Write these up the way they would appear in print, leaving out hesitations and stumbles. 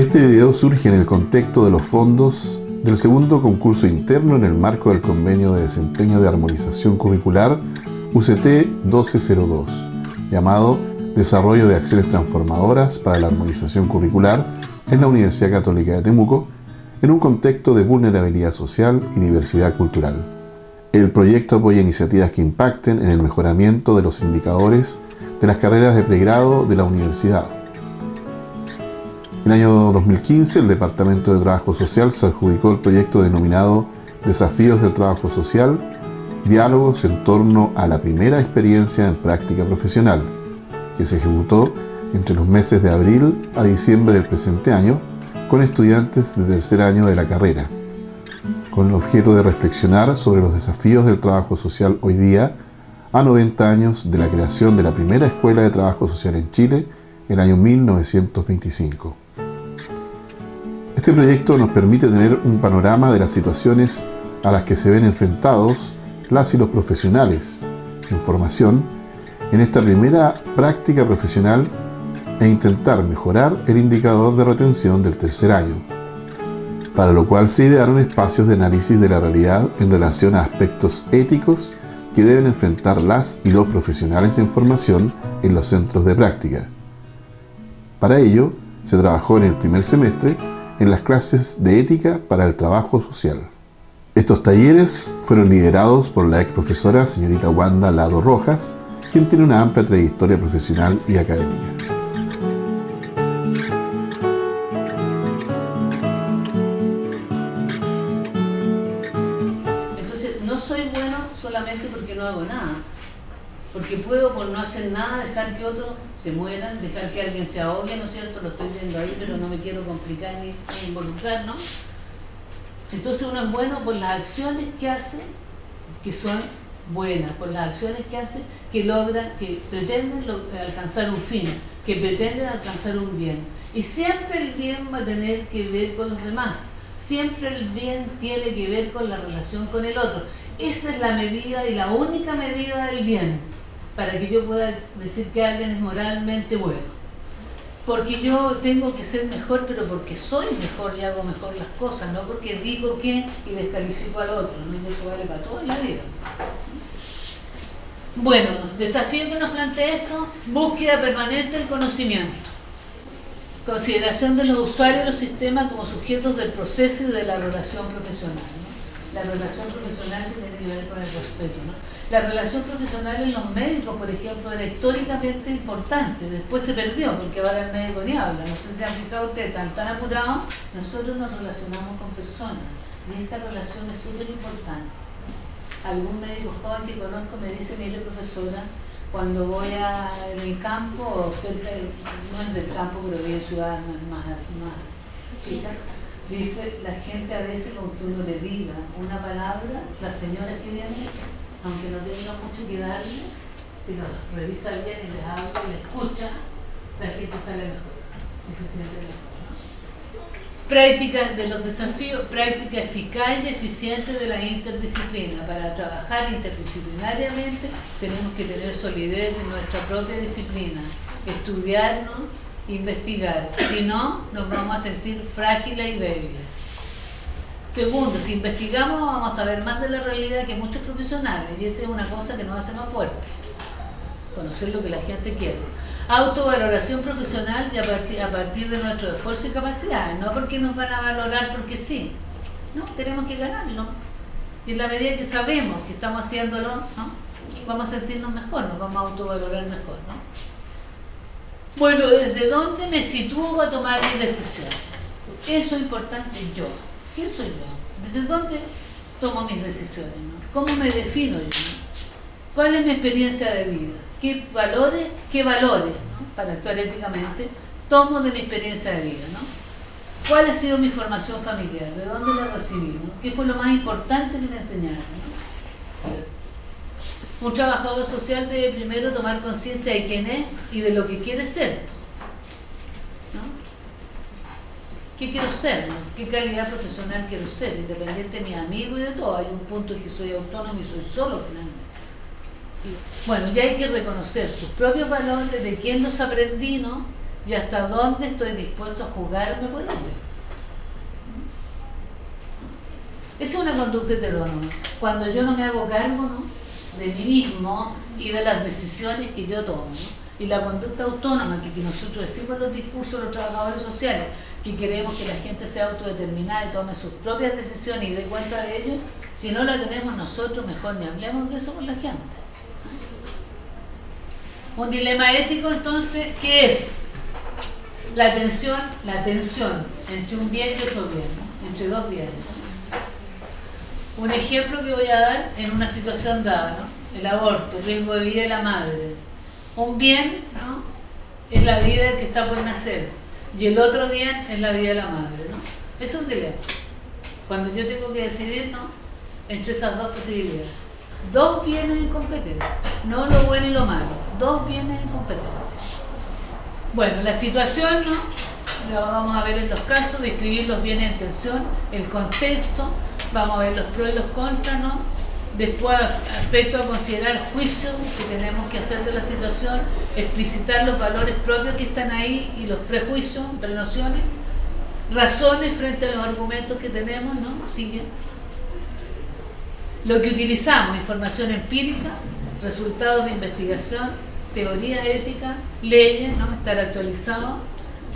Este video surge en el contexto de los fondos del segundo concurso interno en el marco del Convenio de Desempeño de Armonización Curricular UCT 1202, llamado Desarrollo de Acciones Transformadoras para la Armonización Curricular en la Universidad Católica de Temuco, en un contexto de vulnerabilidad social y diversidad cultural. El proyecto apoya iniciativas que impacten en el mejoramiento de los indicadores de las carreras de pregrado de la universidad. En el año 2015, el Departamento de Trabajo Social se adjudicó el proyecto denominado Desafíos del Trabajo Social, diálogos en torno a la primera experiencia en práctica profesional, que se ejecutó entre los meses de abril a diciembre del presente año con estudiantes de tercer año de la carrera, con el objeto de reflexionar sobre los desafíos del trabajo social hoy día, a 90 años de la creación de la primera escuela de trabajo social en Chile, el año 1925. Este proyecto nos permite tener un panorama de las situaciones a las que se ven enfrentados las y los profesionales en formación en esta primera práctica profesional e intentar mejorar el indicador de retención del tercer año, para lo cual se idearon espacios de análisis de la realidad en relación a aspectos éticos que deben enfrentar las y los profesionales en formación en los centros de práctica. Para ello, se trabajó en el primer semestre en las clases de ética para el trabajo social. Estos talleres fueron liderados por la ex profesora señorita Wanda Lado Rojas, quien tiene una amplia trayectoria profesional y académica. Entonces, no soy bueno solamente porque no hago nada, porque puedo por no hacer nada dejar que otros se mueran, dejar que alguien se ahogue, ¿no es cierto? Lo estoy viendo ahí, pero no me quiero complicar ni involucrar, ¿no? Entonces uno es bueno por las acciones que hace, que son buenas, por las acciones que hace, que logran, que pretenden alcanzar un fin, que pretenden alcanzar un bien. Y siempre el bien va a tener que ver con los demás, siempre el bien tiene que ver con la relación con el otro. Esa es la medida y la única medida del bien, para que yo pueda decir que alguien es moralmente bueno. Porque yo tengo que ser mejor, pero porque soy mejor y hago mejor las cosas, no porque digo que y descalifico al otro, ¿no? Y eso vale para todo en la vida. Bueno, desafío que nos plantea esto: búsqueda permanente del conocimiento, consideración de los usuarios de los sistemas como sujetos del proceso y de la relación profesional, ¿no? La relación profesional que tiene que ver con el respeto, ¿no? La relación profesional en los médicos, por ejemplo, era históricamente importante, después se perdió porque ahora el médico ni habla. No sé si han fijado ustedes, tan apurados. Nosotros nos relacionamos con personas y esta relación es súper importante. Algún médico joven que conozco me dice: mire, profesora, cuando voy en el campo, o cerca, no es del campo, pero vive en ciudades más chicas, dice, la gente a veces con que uno le diga una palabra, las señoras que vienen, aunque no tenga mucho que darle, si lo revisa bien y les habla y les escucha, la gente sale mejor y se siente mejor, ¿no? Prácticas de los desafíos, práctica eficaz y eficiente de la interdisciplina. Para trabajar interdisciplinariamente tenemos que tener solidez en nuestra propia disciplina, estudiarnos, investigar, si no nos vamos a sentir frágiles y débiles. Segundo, si investigamos vamos a ver más de la realidad que muchos profesionales, y esa es una cosa que nos hace más fuertes, conocer lo que la gente quiere. Autovaloración profesional y a partir de nuestro esfuerzo y capacidades, no porque nos van a valorar porque sí, no, tenemos que ganarlo, y en la medida que sabemos que estamos haciéndolo, ¿no? Vamos a sentirnos mejor, nos vamos a autovalorar mejor, ¿no? Bueno, ¿desde dónde me sitúo para tomar mis decisiones? Eso es importante. Yo, ¿quién soy yo? ¿Desde dónde tomo mis decisiones, ¿no? ¿Cómo me defino yo, ¿no? ¿Cuál es mi experiencia de vida? ¿Qué valores, ¿no? Para actuar éticamente, tomo de mi experiencia de vida, ¿no? ¿Cuál ha sido mi formación familiar? ¿De dónde la recibí, ¿no? ¿Qué fue lo más importante que me enseñaron, ¿no? Un trabajador social debe primero tomar conciencia de quién es y de lo que quiere ser, ¿no? ¿Qué quiero ser, ¿no? ¿Qué calidad profesional quiero ser? Independiente de mis amigos y de todo. Hay un punto en que soy autónomo y soy solo finalmente. Bueno, ya hay que reconocer sus propios valores, de quién los aprendí, ¿no? y hasta dónde estoy dispuesto a jugarme por ello. Esa es una conducta heterónoma, cuando yo no me hago cargo, ¿no?, de mí mismo y de las decisiones que yo tomo, ¿no? Y la conducta autónoma que nosotros decimos en los discursos de los trabajadores sociales, que queremos que la gente sea autodeterminada y tome sus propias decisiones y dé cuenta de ello, si no la tenemos nosotros, mejor ni hablemos de eso con la gente. Un dilema ético, entonces, ¿qué es? La tensión entre un bien y otro bien, ¿no?, entre dos bienes. Un ejemplo que voy a dar en una situación dada, ¿no?, el aborto, el riesgo de vida de la madre. Un bien, ¿no?, es la vida del que está por nacer, y el otro bien es la vida de la madre, ¿no? Es un dilema. Cuando yo tengo que decidir, ¿no?, entre esas dos posibilidades. Dos bienes en competencia, no lo bueno y lo malo, dos bienes en competencia. Bueno, la situación, ¿no?, la vamos a ver en los casos, describir los bienes en tensión, el contexto, vamos a ver los pros y los contras, ¿no? Después, aspecto a considerar, juicios que tenemos que hacer de la situación, explicitar los valores propios que están ahí y los prejuicios, prenociones, razones frente a los argumentos que tenemos, ¿no? Siguen. Lo que utilizamos, información empírica, resultados de investigación, teorías éticas, leyes, ¿no?, estar actualizado,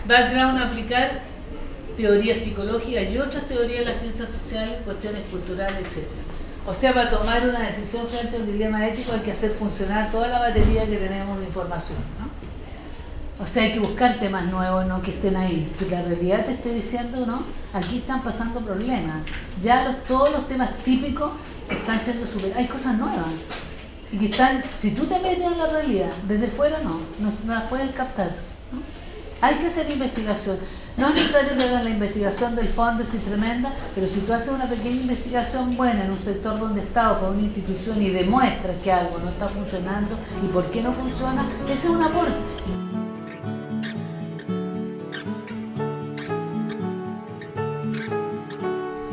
background a aplicar, teoría psicológica y otras teorías de las ciencias sociales, cuestiones culturales, etc. O sea, para tomar una decisión frente a un dilema ético hay que hacer funcionar toda la batería que tenemos de información, ¿no? O sea, hay que buscar temas nuevos, ¿no?, que estén ahí, que la realidad te esté diciendo, ¿no?, aquí están pasando problemas, ya todos los temas típicos están siendo superados, hay cosas nuevas y que están, si tú te metes en la realidad, desde fuera no las puedes captar, ¿no? Hay que hacer investigación. No es necesario que hagas la investigación del fondo, es tremenda, pero si tú haces una pequeña investigación buena en un sector donde está o para una institución y demuestras que algo no está funcionando y por qué no funciona, ese es un aporte.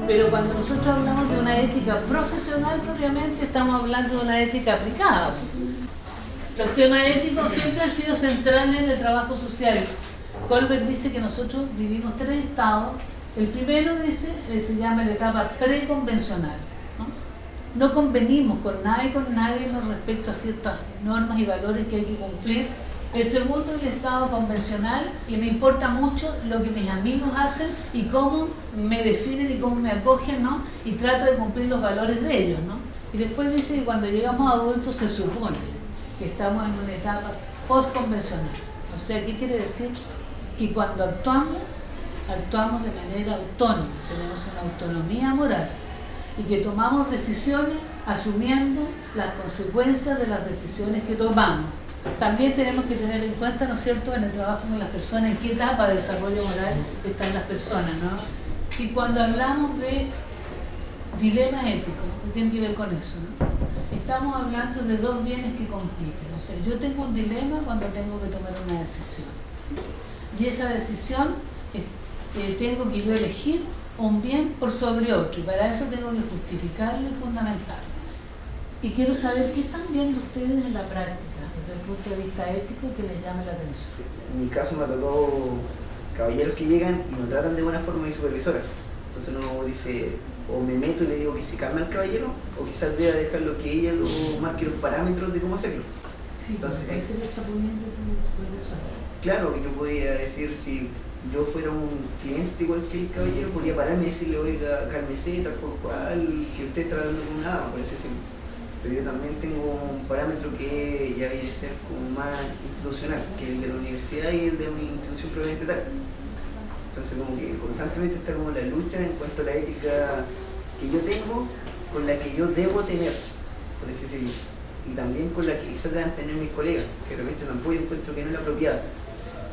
Pero cuando nosotros hablamos de una ética profesional propiamente, estamos hablando de una ética aplicada. Los temas éticos siempre han sido centrales en el trabajo social. Colbert dice que nosotros vivimos tres estados. El primero, dice, se llama la etapa preconvencional, ¿no? No convenimos con nadie respecto a ciertas normas y valores que hay que cumplir. El segundo es el estado convencional, y me importa mucho lo que mis amigos hacen y cómo me definen y cómo me acogen, ¿no? Y trato de cumplir los valores de ellos, ¿no? Y después dice que cuando llegamos a adultos se supone que estamos en una etapa postconvencional. O sea, ¿qué quiere decir? Que cuando actuamos de manera autónoma, tenemos una autonomía moral y que tomamos decisiones asumiendo las consecuencias de las decisiones que tomamos. También tenemos que tener en cuenta, ¿no es cierto?, en el trabajo con las personas, en qué etapa de desarrollo moral están las personas, ¿no? Y cuando hablamos de dilemas éticos, ¿qué tiene que ver con eso, no? Estamos hablando de dos bienes que compiten. O sea, yo tengo un dilema cuando tengo que tomar una decisión. Y esa decisión tengo que yo elegir un bien por sobre otro, y para eso tengo que justificarlo y fundamentarlo. Y quiero saber qué están viendo ustedes en la práctica, desde el punto de vista ético, que les llame la atención. En mi caso me tocó caballeros que llegan y no tratan de buena forma a mi supervisora. Entonces uno dice, o me meto y le digo que se calme al caballero, o quizás deba dejarlo que ella lo marque los parámetros de cómo hacerlo. Sí, entonces ahí se le está poniendo tu supervisora. Claro, yo podía decir, si yo fuera un cliente igual que el caballero, podría pararme y decirle, oiga, cálmese, tal por cual, que usted está tratando con nada, por ese ejemplo. Pero yo también tengo un parámetro que ya viene a ser como más institucional, que es el de la universidad y el de mi institución propiamente tal. Entonces como que constantemente está como la lucha en cuanto a la ética que yo tengo, con la que yo debo tener, por así decirlo. Y también con la que quizás deban tener mis colegas, que realmente tampoco yo encuentro que no es la apropiada.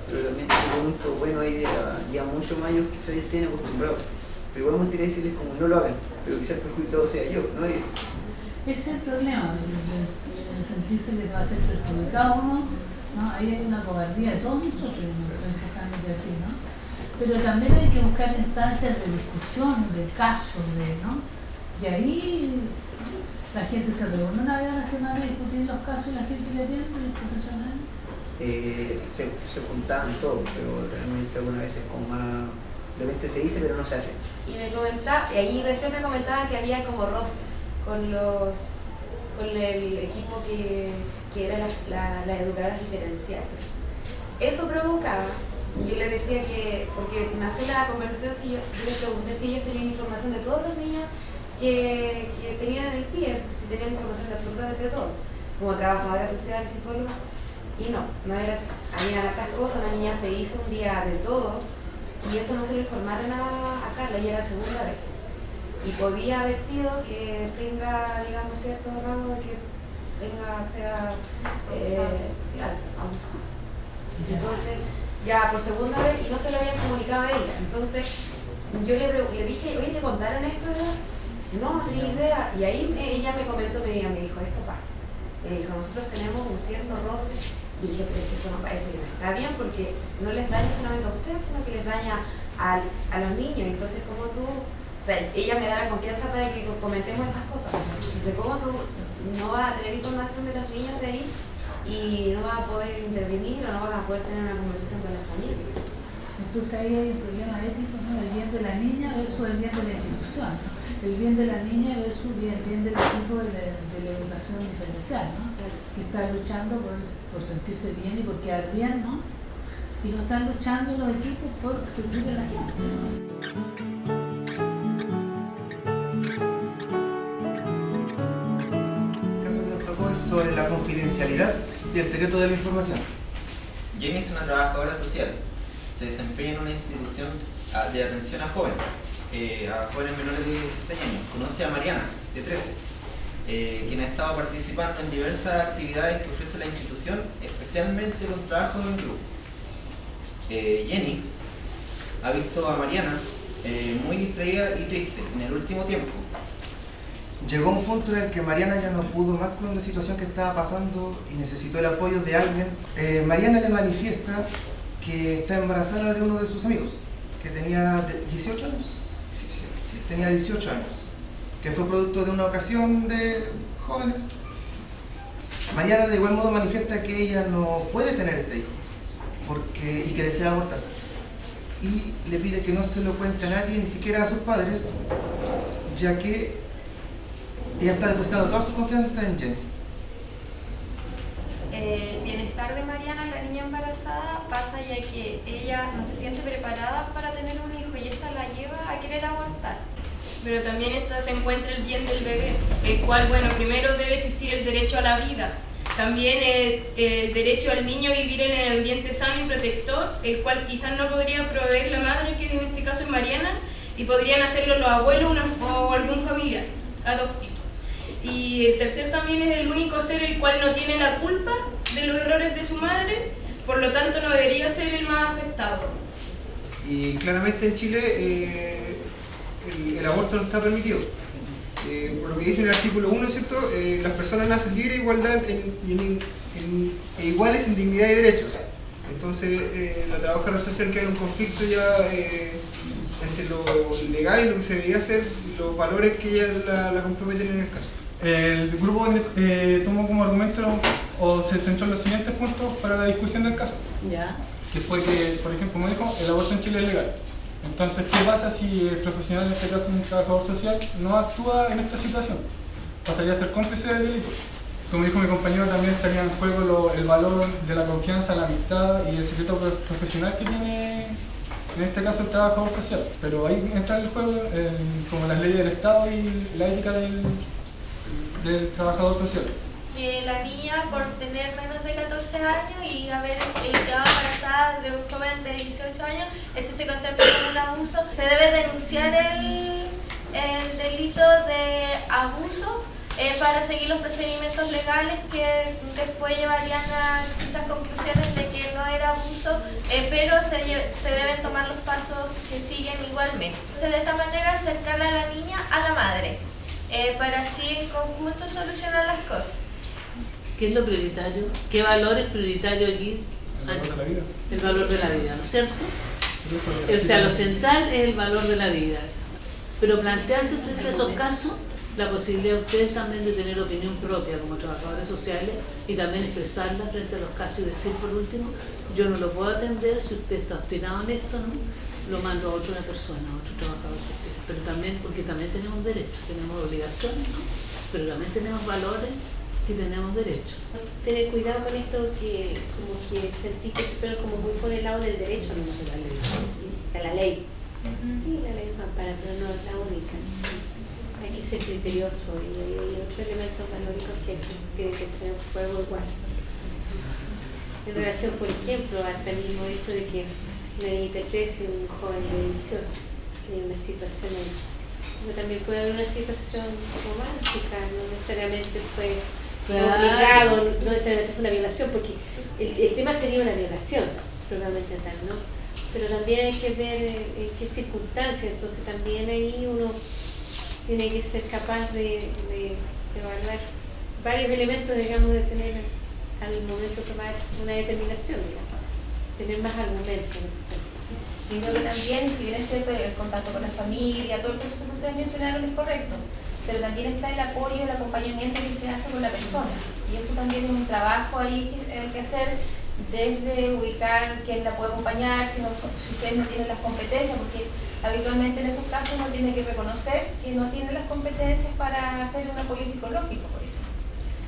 Pero también te pregunto, bueno, hay ya muchos años quizás ya estén acostumbrados. Pero igual me gustaría decirles como no lo hagan, pero quizás el perjudicado sea yo, ¿no? Ese es el problema, el sentirse que va a ser perjudicado uno, ¿no? Ahí hay una cobardía de todos nosotros, de aquí, ¿no? Pero también hay que buscar instancias de discusión, de casos, ¿no? Y ahí la gente se reúne una vez a la semana a discutir los casos y la gente le atiende, los profesionales. se juntaban todos, pero realmente algunas veces como más, de repente se dice pero no se hace. Y ahí recién me comentaba que había como roces con el equipo que era las educadoras diferenciales. Eso provocaba, y yo le decía que, porque nació la conversación, yo les pregunté si ellos tenían información de todos los niños que tenían en el PIE, si tenían información de absolutamente todo, como trabajadora social, psicóloga, y no era así. Había hartas cosas, una niña se hizo un día de todo, y eso no se lo informaron a Carla, y era la segunda vez. Y podía haber sido que tenga, digamos, cierto rango de que sea abuso. Entonces, ya por segunda vez, y no se lo habían comunicado a ella. Entonces, yo le dije, oye, ¿te contaron esto? No tenía idea. Y ahí ella me comentó, me dijo, esto pasa. Me dijo, nosotros tenemos un cierto roce. Y dije, pero es que eso no parece que no está bien, porque no les daña solamente a ustedes, sino que les daña a los niños. Entonces, ¿cómo tú? O sea, ella me da la confianza para que comentemos estas cosas. Entonces, ¿cómo tú no vas a tener información de los niños de ahí y no vas a poder intervenir o no vas a poder tener una conversación con la familia? Entonces ahí hay un problema ético, ¿no? El bien de la niña versus el bien de la institución, ¿no? El bien de la niña versus el bien del equipo de la educación diferencial, ¿no? Que está luchando por sentirse bien y por quedar bien, ¿no? Y no están luchando los equipos por servir a la gente, ¿no? Sobre la confidencialidad y el secreto de la información. Jenny es una trabajadora social. Se desempeña en una institución de atención a jóvenes menores de 16 años. Conoce a Mariana, de 13, quien ha estado participando en diversas actividades que ofrece la institución, especialmente con trabajo en grupo. Jenny ha visto a Mariana muy distraída y triste en el último tiempo. Llegó un punto en el que Mariana ya no pudo más con la situación que estaba pasando y necesitó el apoyo de alguien. Mariana le manifiesta que está embarazada de uno de sus amigos, que tenía 18 años. Sí, tenía 18 años, que fue producto de una ocasión de jóvenes. Mariana de igual modo manifiesta que ella no puede tener este hijo y que desea abortar. Y le pide que no se lo cuente a nadie, ni siquiera a sus padres, ya que ella está depositando toda su confianza en Jenny. El bienestar de Mariana, la niña embarazada, pasa ya que ella no se siente preparada para tener un hijo y esta la lleva a querer abortar. Pero también se encuentra el bien del bebé, el cual, bueno, primero debe existir el derecho a la vida. También el derecho al niño a vivir en el ambiente sano y protector, el cual quizás no podría proveer la madre, que en este caso es Mariana, y podrían hacerlo los abuelos o algún familiar adoptivo. Y el tercer también es el único ser el cual no tiene la culpa de los errores de su madre, por lo tanto no debería ser el más afectado. Y claramente en Chile el aborto no está permitido. Por lo que dice en el artículo 1, ¿cierto? Las personas nacen libres, igualdad e iguales en dignidad y derechos. Entonces la trabajadora social queda en un conflicto ya entre lo legal y lo que se debería hacer, los valores que ella la comprometen en el caso. El grupo tomó como argumento o se centró en los siguientes puntos para la discusión del caso. Ya. Que fue que, por ejemplo, como dijo, el aborto en Chile es legal. Entonces, ¿qué pasa si el profesional, en este caso un trabajador social, no actúa en esta situación? Pasaría a ser cómplice del delito. Como dijo mi compañero, también estaría en juego el valor de la confianza, la amistad y el secreto profesional que tiene, en este caso, el trabajador social. Pero ahí entra el juego como las leyes del Estado y la ética del trabajador social. Que la niña, por tener menos de 14 años y haber quedado embarazada de un joven de 18 años, se contempla como un abuso. Se debe denunciar el delito de abuso para seguir los procedimientos legales que después llevarían a quizás conclusiones de que no era abuso, pero se deben tomar los pasos que siguen igualmente. Entonces, de esta manera, acercar a la niña a la madre, para así en conjunto solucionar las cosas. ¿Qué es lo prioritario? ¿Qué valor es prioritario aquí? El valor de la vida. El valor de la vida, ¿no es cierto? O sea, lo central es el valor de la vida. Pero plantearse frente a esos casos la posibilidad de ustedes también de tener opinión propia como trabajadores sociales y también expresarla frente a los casos y decir por último, yo no lo puedo atender, si usted está obstinado en esto, ¿no? Lo mando a otra persona, a otro trabajador social. Pero también, porque también tenemos derechos, tenemos obligaciones, ¿no? Pero también tenemos valores y tenemos derechos. Tener cuidado con esto que como que sentí que se fueron como muy por el lado del derecho, no de la ley. De la ley. Sí, la ley ampara, pero no es la única. Hay que ser criterioso y hay otros elementos valóricos que tienen que echar en juego igual. En relación, por ejemplo, hasta el mismo hecho de que en el 13 un joven de 18 tiene una situación ahí. Pero también puede haber una situación romántica, no necesariamente fue obligado, no necesariamente fue una violación, porque el tema sería una violación, probablemente tal, ¿no? Pero también hay que ver en qué circunstancias, entonces también ahí uno tiene que ser capaz de evaluar varios elementos, digamos, de tener al momento de tomar una determinación, digamos, tener más argumentos en ese sentido. Sino que también, si bien es cierto el contacto con la familia, todo el proceso que ustedes mencionaron es correcto, pero también está el apoyo, el acompañamiento que se hace con la persona. Y eso también es un trabajo ahí que hay que hacer, desde ubicar quién la puede acompañar, si ustedes no tienen las competencias, porque habitualmente en esos casos uno tiene que reconocer que no tiene las competencias para hacer un apoyo psicológico, por ejemplo.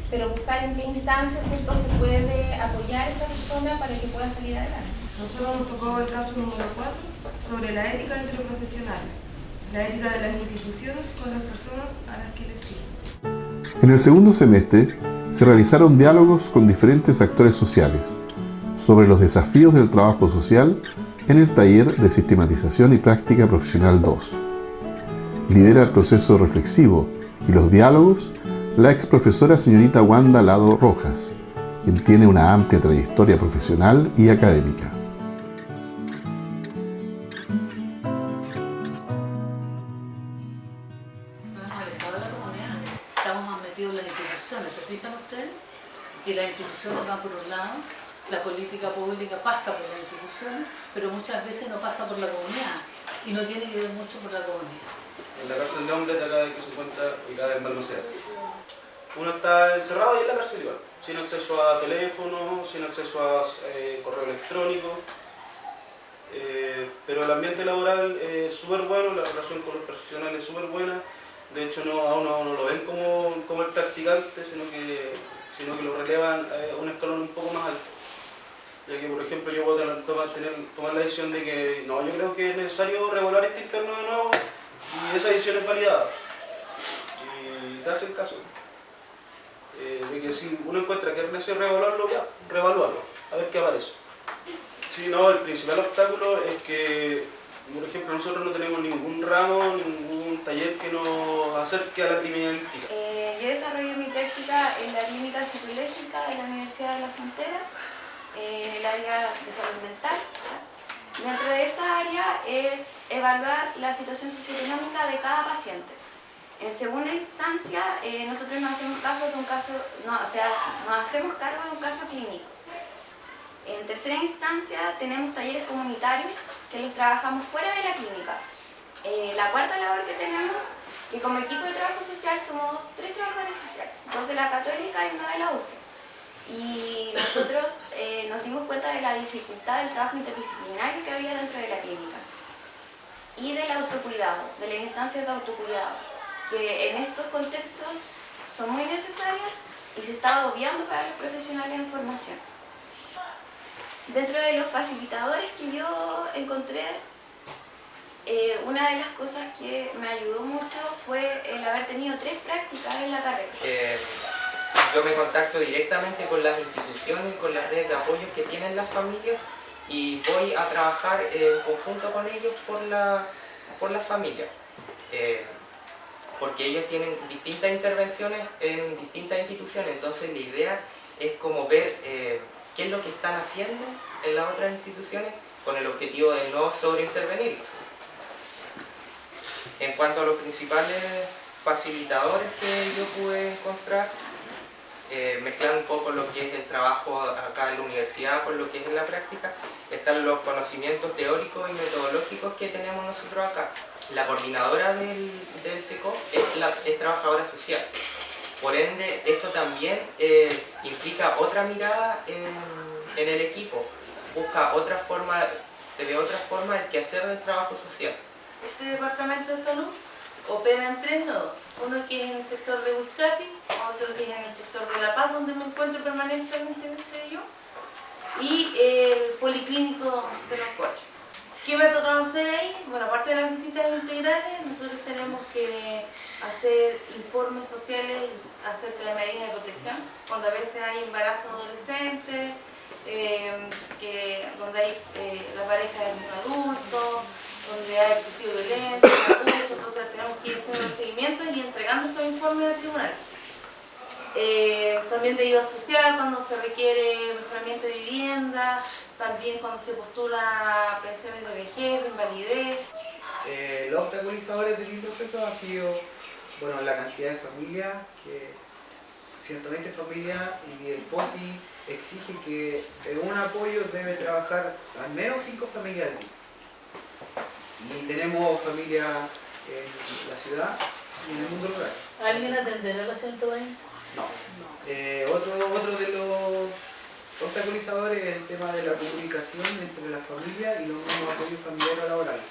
Pero buscar en qué instancias entonces puede apoyar a esta persona para que pueda salir adelante. Nosotros nos tocó el caso número 4 sobre la ética entre los profesionales, la ética de las instituciones con las personas a las que les sirven. En el segundo semestre se realizaron diálogos con diferentes actores sociales sobre los desafíos del trabajo social en el taller de Sistematización y Práctica Profesional 2. Lidera el proceso reflexivo y los diálogos la ex profesora señorita Wanda Lado Rojas, quien tiene una amplia trayectoria profesional y académica. Y las instituciones van por un lado, la política pública pasa por las instituciones, pero muchas veces no pasa por la comunidad y no tiene que ver mucho por la comunidad. En la cárcel de hombres de acá que se encuentra ubicada en Balmaceda. Uno está encerrado y en la cárcel igual, sin acceso a teléfono, sin acceso a correo electrónico, pero el ambiente laboral es súper bueno, la relación con los profesionales es súper buena. De hecho a uno no lo ven como el practicante, sino que lo relevan un escalón un poco más alto. Ya que, por ejemplo, yo puedo tomar la decisión de que no, yo creo que es necesario regular este interno de nuevo y esa decisión es validada. Y te hacen caso. De que si uno encuentra que es necesario reevaluarlo, ya, reevaluarlo, a ver qué aparece. Sí, no, el principal obstáculo es que, por ejemplo, nosotros no tenemos ningún ramo, ningún taller que nos acerque a la criminalística. Yo desarrollé mi práctica en la clínica psicológica de la Universidad de la Frontera, en el área de salud mental. Dentro de esa área es evaluar la situación socioeconómica de cada paciente. En segunda instancia, nosotros nos hacemos cargo de un caso clínico. En tercera instancia, tenemos talleres comunitarios que los trabajamos fuera de la clínica. La cuarta labor que tenemos, que como equipo de trabajo social somos 3 trabajadores sociales, 2 de la Católica y 1 de la UFRO. Y nosotros nos dimos cuenta de la dificultad del trabajo interdisciplinario que había dentro de la clínica y del autocuidado, de las instancias de autocuidado, que en estos contextos son muy necesarias y se está obviando para los profesionales en formación. Dentro de los facilitadores que yo encontré, una de las cosas que me ayudó mucho fue el haber tenido 3 prácticas en la carrera. Yo me contacto directamente con las instituciones, con las redes de apoyo que tienen las familias y voy a trabajar en conjunto con ellos por las familias. Porque ellos tienen distintas intervenciones en distintas instituciones, entonces la idea es como ver qué es lo que están haciendo en las otras instituciones con el objetivo de no sobreintervenirlos. En cuanto a los principales facilitadores que yo pude encontrar, mezclando un poco lo que es el trabajo acá en la universidad con lo que es en la práctica, están los conocimientos teóricos y metodológicos que tenemos nosotros acá. La coordinadora del SECO es trabajadora social. Por ende, eso también implica otra mirada en el equipo. Busca otra forma, se ve otra forma del quehacer del trabajo social. Este departamento de salud opera en 3 nodos. Uno que es en el sector de Huizcapi, otro que es en el sector de La Paz, donde me encuentro permanentemente entre yo, y el policlínico de Los Coches. ¿Qué me ha tocado hacer ahí? Bueno, aparte de las visitas integrales, nosotros tenemos que hacer informes sociales acerca de las medidas de protección, cuando a veces hay embarazos adolescentes, donde hay la pareja de un adulto, donde ha existido violencia, abuso, entonces tenemos que ir haciendo los seguimientos y entregando estos informes al tribunal. También de ayuda social cuando se requiere mejoramiento de vivienda, también cuando se postula pensiones de vejez, de invalidez. Los obstaculizadores de mi proceso han sido, bueno, la cantidad de familias, que 120 familias, y el FOSI exige que en un apoyo debe trabajar al menos 5 familias al día. Y tenemos familias en la ciudad y en el mundo rural. ¿Alguien atenderá a los 120? No. Otro de los obstaculizadores es el tema de la comunicación entre las familias y los mismos apoyos familiares o laborales.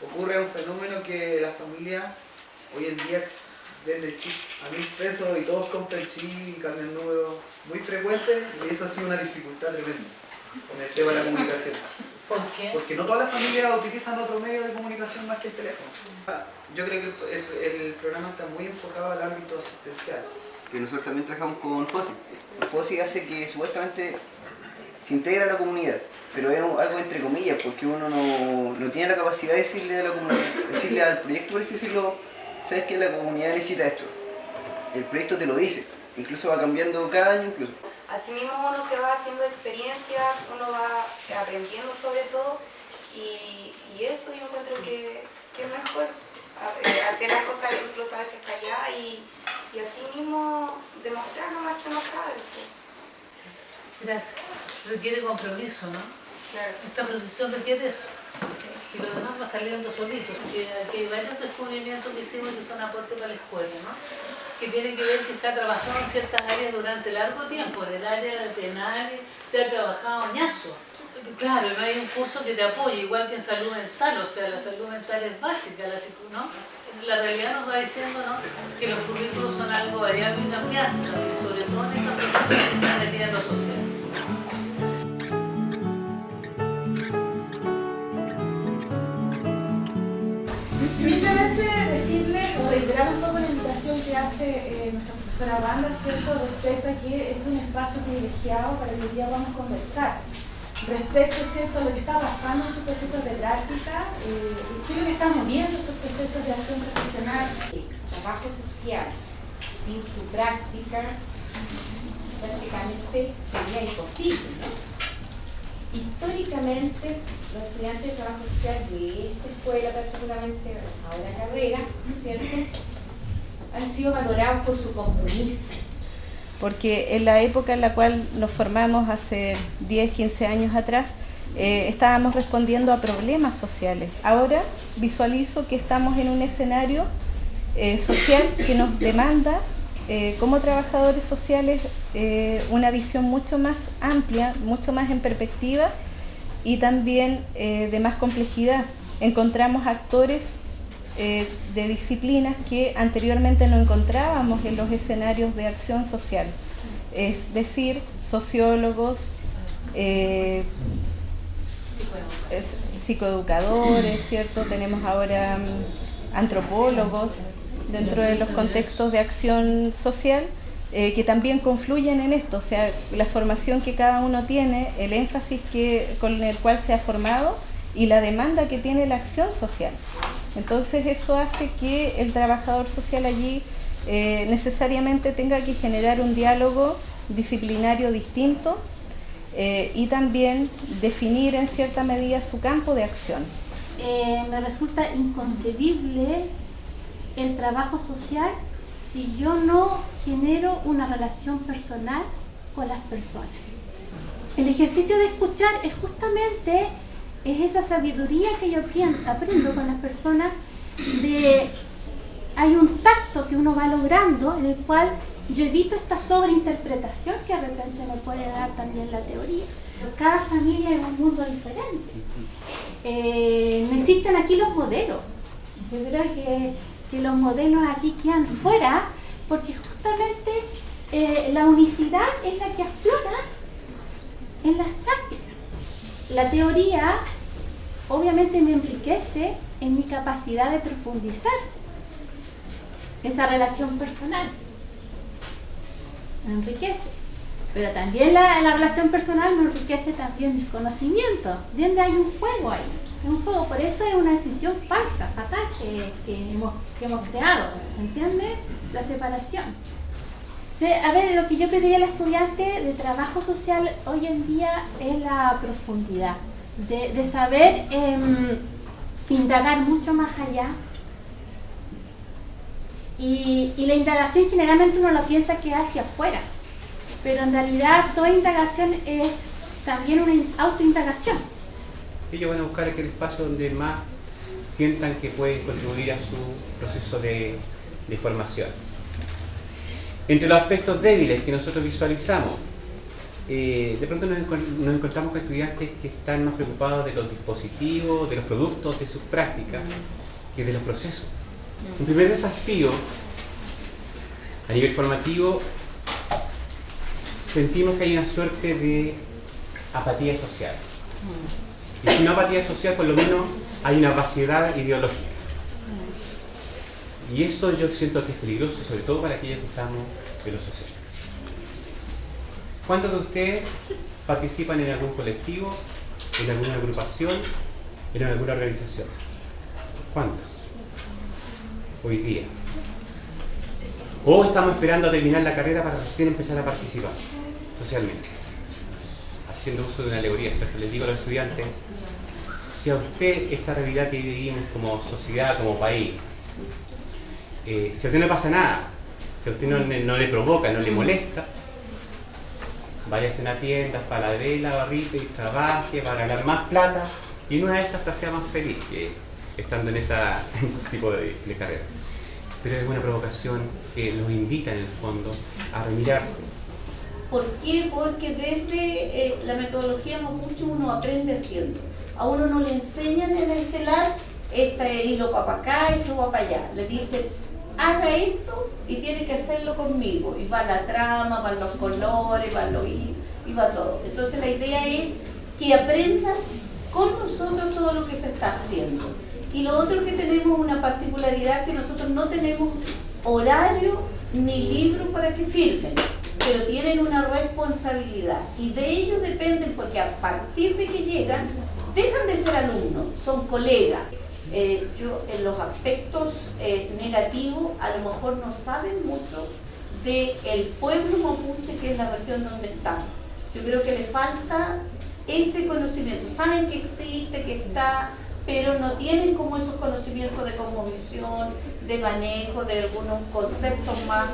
Ocurre un fenómeno que las familias hoy en día venden chip a 1.000 pesos y todos compran chip y cambian números muy frecuentes, y eso ha sido una dificultad tremenda con el tema de la comunicación. ¿Por qué? Porque no todas las familias utilizan otro medio de comunicación más que el teléfono. Yo creo que el programa está muy enfocado al ámbito asistencial. Que nosotros también trabajamos con FOSI. El FOSI hace que supuestamente se integra a la comunidad, pero es algo entre comillas, porque uno no tiene la capacidad de decirle a la comunidad, decirle al proyecto, por así decirlo, sabes que la comunidad necesita esto. El proyecto te lo dice, incluso va cambiando cada año incluso. Asimismo uno se va haciendo experiencias, uno va aprendiendo sobre todo, y eso yo encuentro que es mejor, hacer las cosas incluso a veces callar y así mismo demostrar nomás que uno sabe. Gracias. Requiere compromiso, ¿no? Claro. Esta profesión requiere eso. Sí. Y lo demás va saliendo solito. Aquí hay varios descubrimientos que hicimos que son aportes para la escuela, ¿no? Que tienen que ver que se ha trabajado en ciertas áreas durante largo tiempo. En el área penal se ha trabajado ñazo. Claro, no hay un curso que te apoye, igual que en salud mental, o sea, la salud mental es básica, ¿no? La realidad nos va diciendo, ¿no?, que los currículos son algo variable y cambiante, y sobre todo en estas profesiones que están metidas en lo social. Simplemente decirle o reiterar un poco la invitación que hace nuestra profesora Wanda, ¿cierto?, respecto a que este es un espacio privilegiado para que hoy día vamos a conversar respecto, ¿cierto?, a lo que está pasando en sus procesos de práctica, qué es lo que está moviendo esos procesos de acción profesional. El trabajo social sin su práctica prácticamente sería imposible, ¿no? Históricamente, los estudiantes de trabajo social de esta escuela, particularmente ahora carrera, ¿cierto?, han sido valorados por su compromiso. Porque en la época en la cual nos formamos hace 10, 15 años atrás, estábamos respondiendo a problemas sociales. Ahora visualizo que estamos en un escenario social que nos demanda, como trabajadores sociales, una visión mucho más amplia, mucho más en perspectiva y también de más complejidad. Encontramos actores de disciplinas que anteriormente no encontrábamos en los escenarios de acción social, es decir, sociólogos, psicoeducadores, ¿cierto? Tenemos ahora antropólogos dentro de los contextos de acción social que también confluyen en esto, o sea, la formación que cada uno tiene, el énfasis con el cual se ha formado y la demanda que tiene la acción social. Entonces eso hace que el trabajador social allí necesariamente tenga que generar un diálogo disciplinario distinto y también definir en cierta medida su campo de acción. Me resulta inconcebible el trabajo social si yo no genero una relación personal con las personas. El ejercicio de escuchar es justamente esa sabiduría que yo aprendo con las personas. Hay un tacto que uno va logrando en el cual yo evito esta sobreinterpretación que de repente me puede dar también la teoría. Cada familia es un mundo diferente. No existen aquí los modelos. Yo creo que los modelos aquí quedan fuera porque justamente la unicidad es la que aflora en las prácticas. La teoría obviamente me enriquece en mi capacidad de profundizar esa relación personal. Me enriquece. Pero también la relación personal me enriquece también mis conocimientos. Donde hay un juego ahí. Un juego. Por eso es una decisión falsa, fatal que hemos creado. ¿Entiendes? La separación. A ver, lo que yo pediría al estudiante de trabajo social hoy en día es la profundidad. De saber indagar mucho más allá. Y la indagación generalmente uno lo piensa que es hacia afuera. Pero en realidad toda indagación es también una autoindagación. Ellos van a buscar aquel espacio donde más sientan que pueden contribuir a su proceso de formación. Entre los aspectos débiles que nosotros visualizamos, de pronto nos encontramos con estudiantes que están más preocupados de los dispositivos, de los productos, de sus prácticas, que de los procesos. Un primer desafío a nivel formativo, sentimos que hay una suerte de apatía social. Y si no apatía social, por lo menos hay una vaciedad ideológica. Y eso yo siento que es peligroso, sobre todo para aquellos que estamos en lo social. ¿Cuántos de ustedes participan en algún colectivo, en alguna agrupación, en alguna organización? ¿Cuántos? Hoy día. O estamos esperando a terminar la carrera para recién empezar a participar socialmente. Haciendo uso de una alegoría, ¿cierto? Les digo a los estudiantes, si a usted esta realidad que vivimos como sociedad, como país, si a usted no le pasa nada, si a usted no le provoca, no le molesta, váyase a una tienda, paladre la barrita y trabaje para ganar más plata y en una de esas hasta sea más feliz que estando en este tipo de carrera. Pero es una provocación que nos invita en el fondo a remirarse. ¿Por qué? Porque desde la metodología mapuche uno aprende haciendo. A uno no le enseñan en el telar, este hilo va para acá, esto va para allá. Le dicen, haga esto y tiene que hacerlo conmigo. Y va la trama, van los colores, van los hilos, y va todo. Entonces la idea es que aprendan con nosotros todo lo que se está haciendo. Y lo otro que tenemos una particularidad que nosotros no tenemos horario ni libro para que firmen, pero tienen una responsabilidad y de ellos dependen porque a partir de que llegan dejan de ser alumnos, son colegas. Yo en los aspectos negativos a lo mejor no saben mucho del pueblo mapuche que es la región donde estamos. Yo creo que le falta ese conocimiento, saben que existe, que está, pero no tienen como esos conocimientos de cosmovisión, de manejo, de algunos conceptos más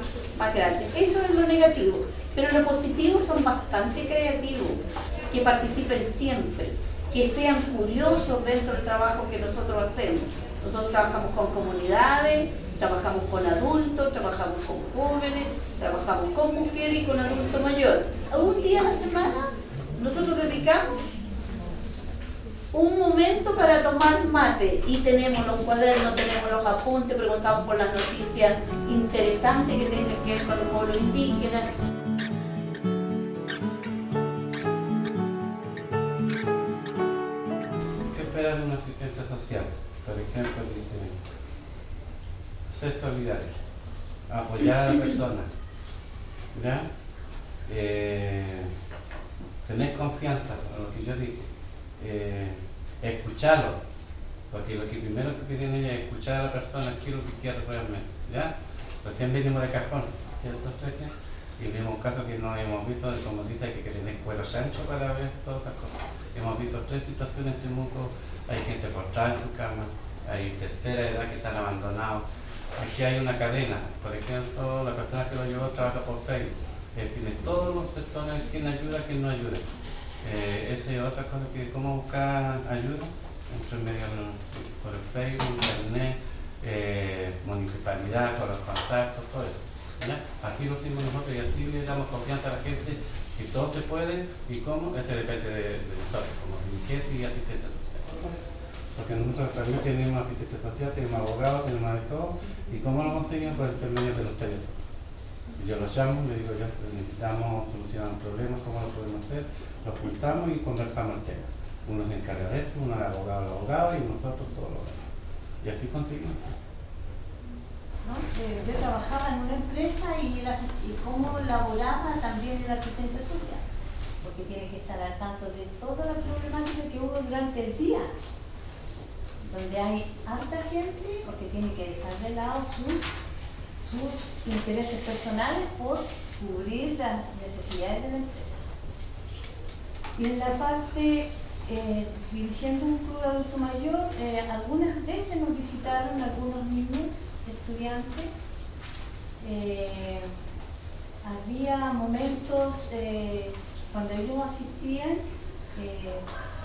grandes. Eso es lo negativo, pero lo positivo son bastante creativos, que participen siempre, que sean curiosos dentro del trabajo que nosotros hacemos. Nosotros trabajamos con comunidades, trabajamos con adultos, trabajamos con jóvenes, trabajamos con mujeres y con adultos mayores. Un día a la semana nosotros dedicamos un momento para tomar mate y tenemos los cuadernos, tenemos los apuntes, preguntamos por las noticias interesantes que tienen que ver con los pueblos indígenas. ¿Qué esperan de una asistencia social? Por ejemplo, dice, ser solidario, apoyar a la persona, ¿ya? Tener confianza en lo que yo dije. Escucharlo, porque lo que primero que piden ellos es escuchar a la persona, qué es lo que quiere realmente, ¿ya? Recién venimos de cajón, ¿cierto? Y vimos un caso que no hemos visto, como dice, hay que tener cuero ancho para ver todas estas cosas. Hemos visto 3 situaciones en Temuco, hay gente postrada en su cama, hay tercera edad que están abandonados, Aquí hay una cadena, por ejemplo, la persona que lo llevó trabaja por Facebook, tiene todos los sectores, quién ayuda, quién no ayuda. Esa es otra cosa, que cómo buscar ayuda, entre medio por el Facebook, internet, municipalidad, con los contactos, todo eso. ¿Ya? Así lo hicimos nosotros y así le damos confianza a la gente que todo se puede y cómo, ese depende de nosotros, como dirigentes y asistentes sociales. Porque nosotros también tenemos asistentes sociales, tenemos abogados, tenemos de todo, y cómo lo conseguimos por el intermedio de los teléfonos. Yo los llamo, le digo yo, necesitamos solucionar un problema, cómo lo podemos hacer, lo juntamos y conversamos el tema. Uno se encarga de esto, uno es abogado y nosotros todos lo demás. Y así conseguimos. ¿No? Yo trabajaba en una empresa y cómo laboraba también el asistente social, porque tiene que estar al tanto de toda la problemática que hubo durante el día, donde hay alta gente, porque tiene que dejar de lado sus intereses personales por cubrir las necesidades de la empresa. Y en la parte dirigiendo un club de adulto mayor, algunas veces nos visitaron algunos niños, estudiantes. Había momentos cuando ellos asistían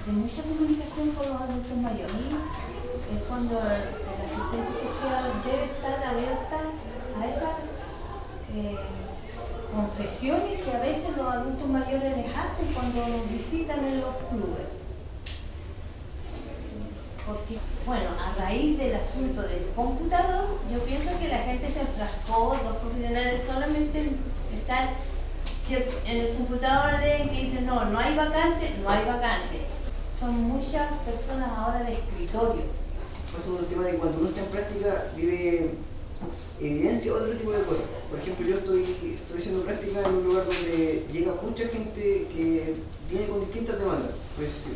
de mucha comunicación con los adultos mayores. Es cuando el asistente social debe estar alerta a esas confesiones que a veces los adultos mayores les hacen cuando nos visitan en los clubes. Porque, bueno, a raíz del asunto del computador, yo pienso que la gente se enfrascó, los profesionales solamente están, si en el computador leen que dicen no hay vacante, no hay vacante. Son muchas personas ahora de escritorio. Pasa por un tema de que cuando uno está en práctica vive evidencia otro tipo de cosas. Por ejemplo, yo estoy haciendo práctica en un lugar donde llega mucha gente que viene con distintas demandas, por eso sí.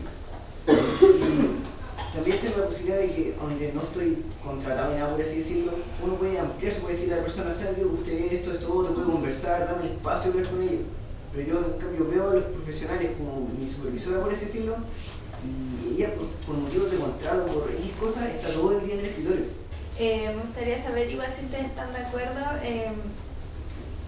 Y también tengo la posibilidad de que, aunque no estoy contratado en nada, por así decirlo, uno puede ampliarse, puede decirle a la persona, ¿sabe que usted esto otro, puede conversar, dame el espacio para con ellos? Pero yo, en cambio, veo a los profesionales como mi supervisora, por así decirlo, y ella, por motivos de contrato, por X cosas, está todo el día en el escritorio. Me gustaría saber igual si ustedes están de acuerdo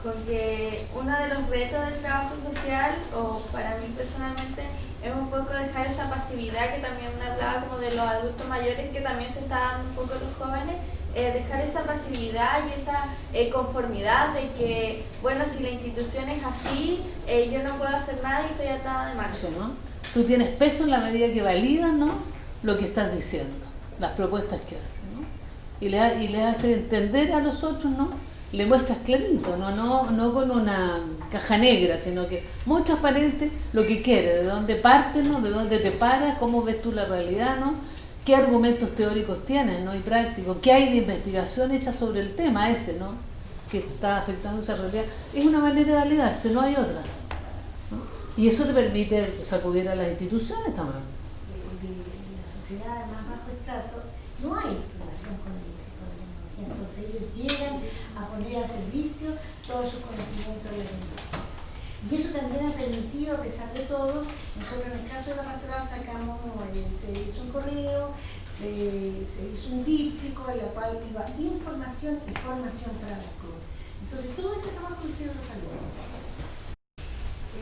con que uno de los retos del trabajo social, o para mí personalmente, es un poco dejar esa pasividad que también hablaba como de los adultos mayores, que también se está dando un poco a los jóvenes, dejar esa pasividad y esa conformidad de que, bueno, si la institución es así, yo no puedo hacer nada y estoy atada de manos. ¿No? Tú tienes peso en la medida que validas, ¿no?, lo que estás diciendo, las propuestas que haces, ¿no? Y le haces entender a los otros, ¿no? Le muestras clarito, no con una caja negra, sino que muy transparente lo que quieres, de dónde partes, ¿no?, de dónde te paras, cómo ves tú la realidad, ¿no?, qué argumentos teóricos tienes, ¿no?, y prácticos, qué hay de investigación hecha sobre el tema ese, ¿no?, que está afectando esa realidad. Es una manera de validarse, no hay otra, ¿no? Y eso te permite sacudir a las instituciones también. En la sociedad más bajo estrato no hay relación con la tecnología, entonces ellos llegan a poner a servicio todos sus conocimientos de la tecnología. Y eso también ha permitido, a pesar de todo, nosotros en el caso de la pastoral sacamos, se hizo un correo, se hizo un díptico en la cual iba información y formación para los clubes. Entonces todo ese trabajo lo hicieron los alumnos.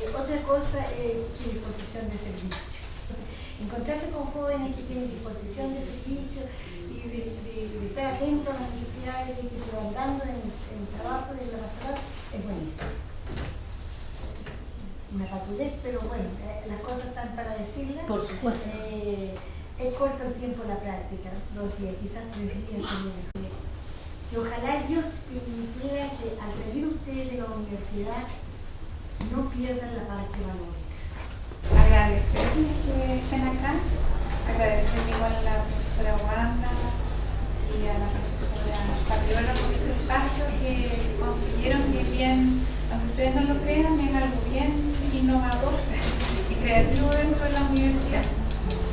Otra cosa es su disposición de servicio. Entonces, encontrarse con jóvenes que tienen disposición de servicio y de estar atentos a las necesidades que se van dando en el trabajo de la pastoral es buenísimo. Una patudez, pero bueno, las cosas están para decirlas. Por supuesto. Es corto el tiempo de la práctica, 2 días, quizás 3 días sería mejor. Y ojalá Dios permitiera que al salir ustedes de la universidad no pierdan la parte valórica. Agradecerles que estén acá, agradecerle igual a la profesora Wanda y a la profesora Fabiola por este espacio que construyeron, que bien, aunque ustedes no lo crean, es algo bien innovador y creativo dentro de la universidad,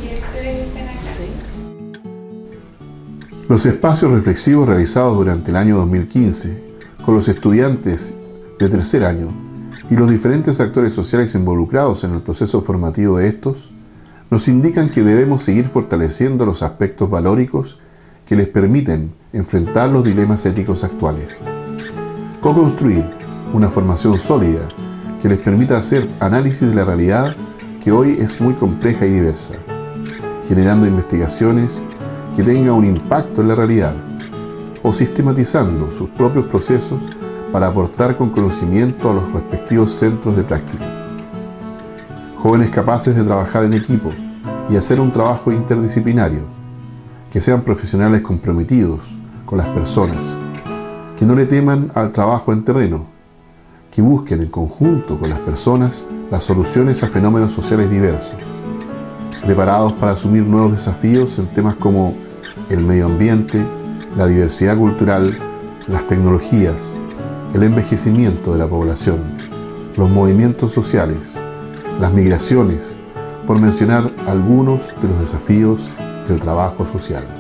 que ustedes estén acá. Sí. Los espacios reflexivos realizados durante el año 2015 con los estudiantes de tercer año y los diferentes actores sociales involucrados en el proceso formativo de estos nos indican que debemos seguir fortaleciendo los aspectos valóricos que les permiten enfrentar los dilemas éticos actuales. Co-construir una formación sólida que les permita hacer análisis de la realidad que hoy es muy compleja y diversa, generando investigaciones que tengan un impacto en la realidad o sistematizando sus propios procesos para aportar con conocimiento a los respectivos centros de práctica. Jóvenes capaces de trabajar en equipo y hacer un trabajo interdisciplinario, que sean profesionales comprometidos con las personas, que no le teman al trabajo en terreno, que busquen en conjunto con las personas las soluciones a fenómenos sociales diversos, preparados para asumir nuevos desafíos en temas como el medio ambiente, la diversidad cultural, las tecnologías, el envejecimiento de la población, los movimientos sociales, las migraciones, por mencionar algunos de los desafíos del trabajo social.